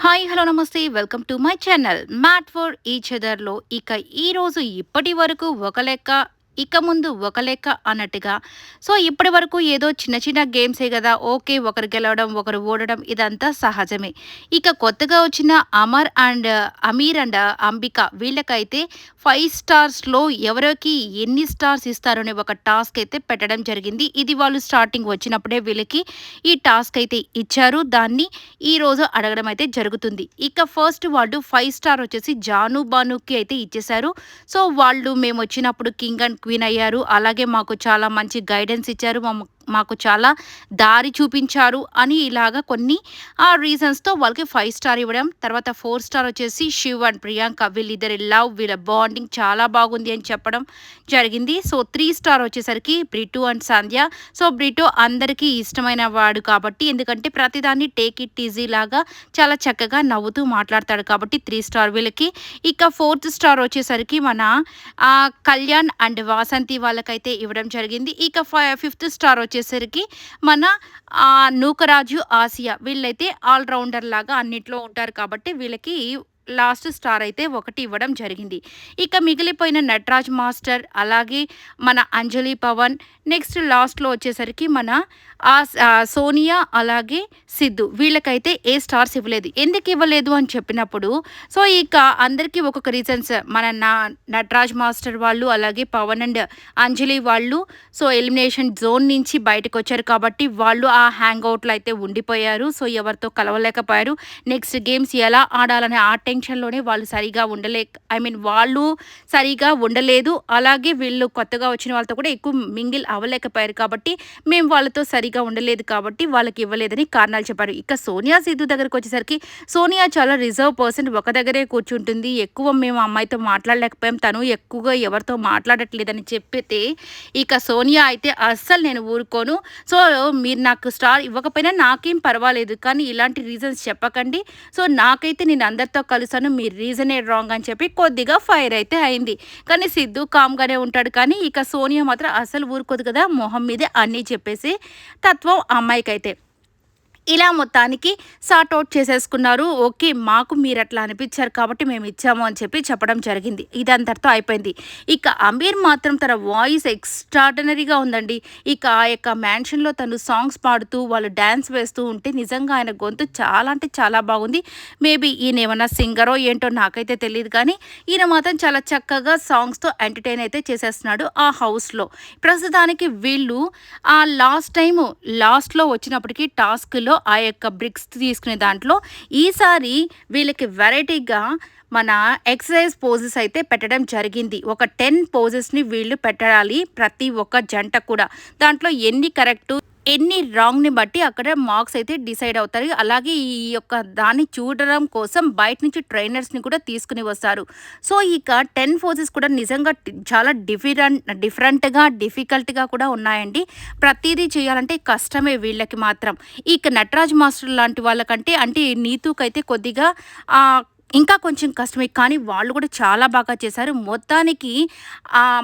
Hi hello నమస్తే welcome to my channel made for each అదర్లో ఈరోజు ఇప్పటి వరకు ఒక లెక్క ఇక ముందు ఒక లెక్క అన్నట్టుగా. సో ఇప్పటి వరకు ఏదో చిన్న చిన్న గేమ్సే కదా, ఓకే, ఒకరు గెలవడం ఒకరు ఓడడం ఇదంతా సహజమే. ఇక కొత్తగా వచ్చిన అమీర్ అండ్ అంబిక వీళ్ళకైతే 5 స్టార్స్లో ఎవరికి ఎన్ని స్టార్స్ ఇస్తారనే ఒక టాస్క్ అయితే పెట్టడం జరిగింది. ఇది వాళ్ళు స్టార్టింగ్ వచ్చినప్పుడే వీళ్ళకి ఈ టాస్క్ అయితే ఇచ్చారు. దాన్ని ఈరోజు అడగడం అయితే జరుగుతుంది. ఇక ఫస్ట్ వాళ్ళు 5 స్టార్ వచ్చేసి జాను బానుకి అయితే ఇచ్చేశారు. సో వాళ్ళు మేము వచ్చినప్పుడు కింగ్ అండ్ క్వీన్ అయ్యారు. అలాగే మాకు చాలా మంచి గైడెన్స్ ఇచ్చారు. మాకు చాలా దారి చూపించారు అని ఇలాగా కొన్ని రీజన్స్తో వాళ్ళకి 5 స్టార్ ఇవ్వడం. తర్వాత 4 స్టార్ వచ్చేసి శివ్ అండ్ ప్రియాంక వీళ్ళిద్దరి లవ్, వీళ్ళ బాండింగ్ చాలా బాగుంది అని చెప్పడం జరిగింది. సో 3 స్టార్ వచ్చేసరికి Brito and Sandhya. So Brito అందరికీ ఇష్టమైన వాడు కాబట్టి, ఎందుకంటే ప్రతిదాన్ని టేక్ ఇట్ ఈజీ లాగా చాలా చక్కగా నవ్వుతూ మాట్లాడతాడు కాబట్టి 3 స్టార్ వీళ్ళకి. ఇక 4th స్టార్ వచ్చేసరికి మన కళ్యాణ్ అండ్ వాసంతి వాళ్ళకైతే ఇవ్వడం జరిగింది. ఇక 5th స్టార్ వచ్చేసరికి మన నూకరాజు, ఆసియా వీళ్ళైతే ఆల్రౌండర్ లాగా అన్నిట్లో ఉంటారు కాబట్టి వీళ్ళకి లాస్ట్ స్టార్ అయితే ఒకటి ఇవ్వడం జరిగింది. ఇక మిగిలిపోయిన నటరాజ్ మాస్టర్, అలాగే మన అంజలి పవన్, నెక్స్ట్ లాస్ట్లో వచ్చేసరికి మన సోనియా, అలాగే సిద్ధు వీళ్ళకైతే ఏ స్టార్స్ ఇవ్వలేదు. ఎందుకు ఇవ్వలేదు అని చెప్పినప్పుడు, సో ఇక అందరికీ ఒక్కొక్క రీజన్స్. మన నటరాజ్ మాస్టర్ వాళ్ళు, అలాగే పవన్ అండ్ అంజలి వాళ్ళు సో ఎలిమినేషన్ జోన్ నుంచి బయటకు వచ్చారు కాబట్టి వాళ్ళు ఆ హ్యాంగ్ అవుట్లో అయితే ఉండిపోయారు. సో ఎవరితో కలవలేకపోయారు. నెక్స్ట్ గేమ్స్ ఎలా ఆడాలనే ఆ టెన్షన్లోనే వాళ్ళు సరిగా వాళ్ళు సరిగా ఉండలేదు. అలాగే వీళ్ళు కొత్తగా వచ్చిన వాళ్ళతో కూడా ఎక్కువ మింగిల్ అవ్వలేకపోయారు కాబట్టి మేము వాళ్ళతో సరిగా ఉండలేదు కాబట్టి వాళ్ళకి ఇవ్వలేదని కారణాలు చెప్పారు. ఇక సోనియా, సిద్ధు దగ్గరకు వచ్చేసరికి సోనియా చాలా రిజర్వ్ పర్సన్, ఒక దగ్గరే కూర్చుంటుంది. ఎక్కువ మేము అమ్మాయితో మాట్లాడలేకపోయాం, తను ఎక్కువగా ఎవరితో మాట్లాడట్లేదని చెప్పితే ఇక సోనియా అయితే అస్సలు నేను ఊరుకోను, సో మీరు నాకు స్టార్ ఇవ్వకపోయినా నాకేం పర్వాలేదు, కానీ ఇలాంటి రీజన్స్ చెప్పకండి. సో నాకైతే నేను అందరితో కలుసాను, మీ రీజనే రాంగ్ అని చెప్పి కొద్దిగా ఫైర్ అయితే అయింది. కానీ సిద్ధు కామ్గానే ఉంటాడు. కానీ ఇక సోనియా మాత్రం అసలు ఊరుకోదు కదా, మొహం మీదే అన్నీ చెప్పేసి తత్వం అమ్మాయికైతే. ఇలా మొత్తానికి సార్ట్ అవుట్ చేసేసుకున్నారు. ఓకే, మాకు మీరు అట్లా అనిపించారు కాబట్టి మేము ఇచ్చాము అని చెప్పి చెప్పడం జరిగింది. ఇదంతటితో అయిపోయింది. ఇక అమీర్ మాత్రం తన వాయిస్ ఎక్స్ట్రాడినరీగా ఉందండి. ఇక ఆ యొక్క మ్యాన్షన్లో తను సాంగ్స్ పాడుతూ వాళ్ళు డ్యాన్స్ వేస్తూ ఉంటే నిజంగా ఆయన గొంతు చాలా అంటే చాలా బాగుంది. మేబీ ఈయన ఏమన్నా సింగరో ఏంటో నాకైతే తెలియదు, కానీ ఈయన మాత్రం చాలా చక్కగా సాంగ్స్తో ఎంటర్టైన్ అయితే చేసేస్తున్నాడు ఆ హౌస్లో. ప్రస్తుతానికి వీళ్ళు లాస్ట్లో వచ్చినప్పటికీ టాస్క్లో ఆ యొక్క బ్రిక్స్ తీసుకునే దాంట్లో ఈసారి వీళ్ళకి వెరైటీగా మన ఎక్సర్సైజ్ పోజెస్ అయితే పెట్టడం జరిగింది. ఒక 10 పోజెస్ని వీళ్ళు పెట్టాలి ప్రతి ఒక్క జంట కూడా. దాంట్లో ఎన్ని కరెక్టు ఎన్ని రాంగ్ని బట్టి అక్కడ మార్క్స్ అయితే డిసైడ్ అవుతారు. అలాగే ఈ యొక్క దాన్ని చూడడం కోసం బయట నుంచి ట్రైనర్స్ని కూడా తీసుకుని వస్తారు. సో ఇక 10 పోజెస్ కూడా నిజంగా చాలా డిఫరెంట్గా డిఫికల్ట్గా కూడా ఉన్నాయండి. ప్రతిదీ చేయాలంటే కష్టమే వీళ్ళకి మాత్రం. ఇక నటరాజ్ మాస్టర్ లాంటి వాళ్ళకంటే అంటే నీతుకైతే కొద్దిగా ఇంకా కొంచెం కష్టమే, కానీ వాళ్ళు కూడా చాలా బాగా చేశారు. మొత్తానికి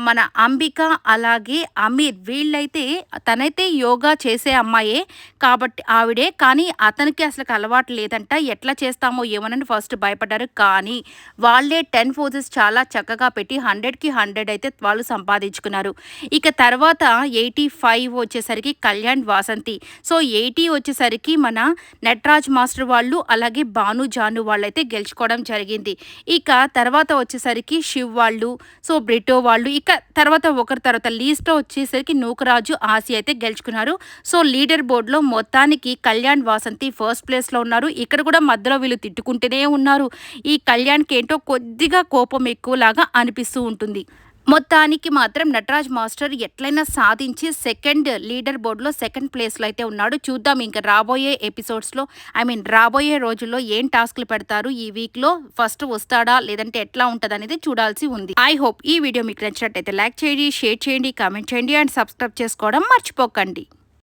మన అంబిక, అలాగే అమీర్ వీళ్ళైతే తనైతే యోగా చేసే అమ్మాయే కాబట్టి ఆవిడే, కానీ అతనికి అసలు అలవాటు లేదంట. ఎట్లా చేస్తామో ఏమోనని ఫస్ట్ భయపడ్డారు. కానీ వాళ్ళే 10 పోజెస్ చాలా చక్కగా పెట్టి 100కి 100 అయితే వాళ్ళు సంపాదించుకున్నారు. ఇక తర్వాత 85 వచ్చేసరికి కళ్యాణ్, వాసంతి. సో 80 వచ్చేసరికి మన నటరాజ్ మాస్టర్ వాళ్ళు, అలాగే భాను, జాను వాళ్ళైతే గెలుచుకోవడం జరిగింది. ఇక తర్వాత వచ్చేసరికి శివ్ వాళ్ళు, సో బ్రిటో వాళ్ళు, ఇక తర్వాత ఒకరి తర్వాత లీస్ట్లో వచ్చేసరికి నూకరాజు, ఆసియా అయితే గెలుచుకున్నారు. సో లీడర్ బోర్డులో మొత్తానికి కళ్యాణ్, వాసంతి ఫస్ట్ ప్లేస్లో ఉన్నారు. ఇక్కడ కూడా మధ్యలో వీళ్ళు తిట్టుకుంటూనే ఉన్నారు. ఈ కళ్యాణ్కి ఏంటో కొద్దిగా కోపం ఎక్కువలాగా అనిపిస్తూ ఉంటుంది. మొత్తానికి మాత్రం నటరాజ్ మాస్టర్ ఎట్లయినా సాధించి సెకండ్ లీడర్ బోర్డులో సెకండ్ ప్లేస్లో అయితే ఉన్నాడు. చూద్దాం ఇంకా రాబోయే ఎపిసోడ్స్లో రాబోయే రోజుల్లో ఏం టాస్క్లు పెడతారు, ఈ వీక్లో ఫస్ట్ వస్తాడా లేదంటే ఎట్లా ఉంటుంది అనేది చూడాల్సి ఉంది. ఐ హోప్ ఈ వీడియో మీకు నచ్చినట్టయితే లైక్ చేయండి, షేర్ చేయండి, కామెంట్ చేయండి అండ్ సబ్స్క్రైబ్ చేసుకోవడం మర్చిపోకండి.